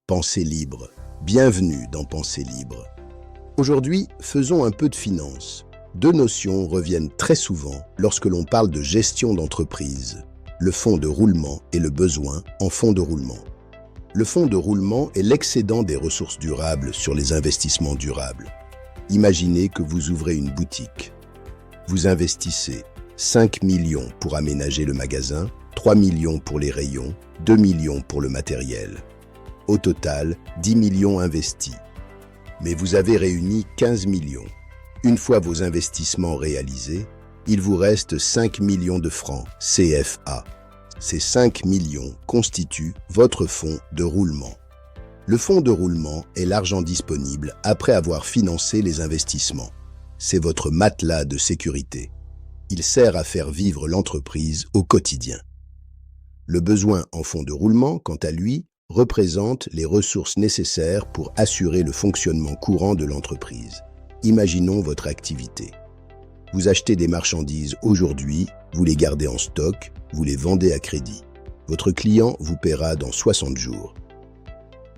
Pensée libre. Bienvenue dans Pensée libre. Aujourd'hui, faisons un peu de finance. Deux notions reviennent très souvent lorsque l'on parle de gestion d'entreprise. Le fonds de roulement et le besoin en fonds de roulement. Le fonds de roulement est l'excédent des ressources durables sur les investissements durables. Imaginez que vous ouvrez une boutique. Vous investissez 5 millions pour aménager le magasin, 3 millions pour les rayons, 2 millions pour le matériel. Au total, 10 millions investis. Mais vous avez réuni 15 millions. Une fois vos investissements réalisés, il vous reste 5 millions de francs, CFA. Ces 5 millions constituent votre fonds de roulement. Le fonds de roulement est l'argent disponible après avoir financé les investissements. C'est votre matelas de sécurité. Il sert à faire vivre l'entreprise au quotidien. Le besoin en fonds de roulement, quant à lui, représente les ressources nécessaires pour assurer le fonctionnement courant de l'entreprise. Imaginons votre activité. Vous achetez des marchandises aujourd'hui, vous les gardez en stock, vous les vendez à crédit. Votre client vous paiera dans 60 jours.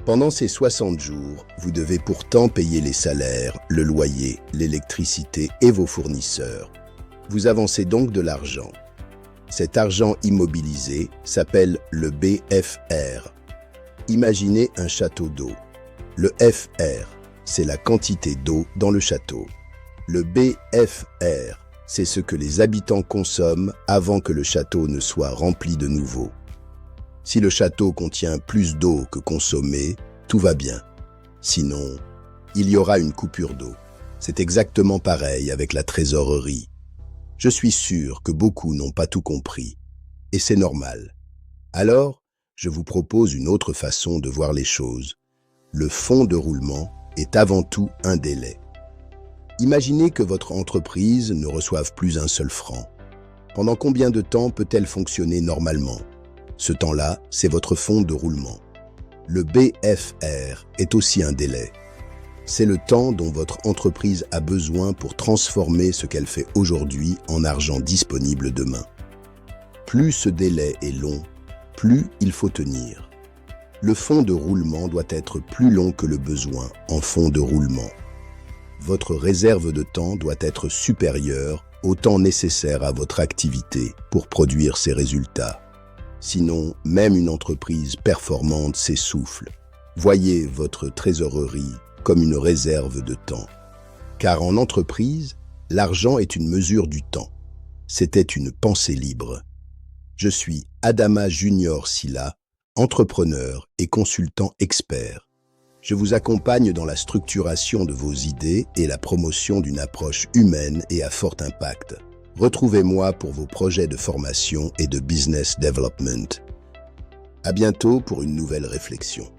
Pendant ces 60 jours, vous devez pourtant payer les salaires, le loyer, l'électricité et vos fournisseurs. Vous avancez donc de l'argent. Cet argent immobilisé s'appelle le BFR. Imaginez un château d'eau. Le FR, c'est la quantité d'eau dans le château. Le BFR, c'est ce que les habitants consomment avant que le château ne soit rempli de nouveau. Si le château contient plus d'eau que consommée, tout va bien. Sinon, il y aura une coupure d'eau. C'est exactement pareil avec la trésorerie. Je suis sûr que beaucoup n'ont pas tout compris. Et c'est normal. Alors, je vous propose une autre façon de voir les choses. Le fonds de roulement est avant tout un délai. Imaginez que votre entreprise ne reçoive plus un seul franc. Pendant combien de temps peut-elle fonctionner normalement? Ce temps-là, c'est votre fonds de roulement. Le BFR est aussi un délai. C'est le temps dont votre entreprise a besoin pour transformer ce qu'elle fait aujourd'hui en argent disponible demain. Plus ce délai est long, plus il faut tenir. Le fonds de roulement doit être plus long que le besoin en fonds de roulement. Votre réserve de temps doit être supérieure au temps nécessaire à votre activité pour produire ses résultats. Sinon, même une entreprise performante s'essouffle. Voyez votre trésorerie comme une réserve de temps. Car en entreprise, l'argent est une mesure du temps. C'était une pensée libre. Je suis Adama Junior Silla, entrepreneur et consultant expert. Je vous accompagne dans la structuration de vos idées et la promotion d'une approche humaine et à fort impact. Retrouvez-moi pour vos projets de formation et de business development. À bientôt pour une nouvelle réflexion.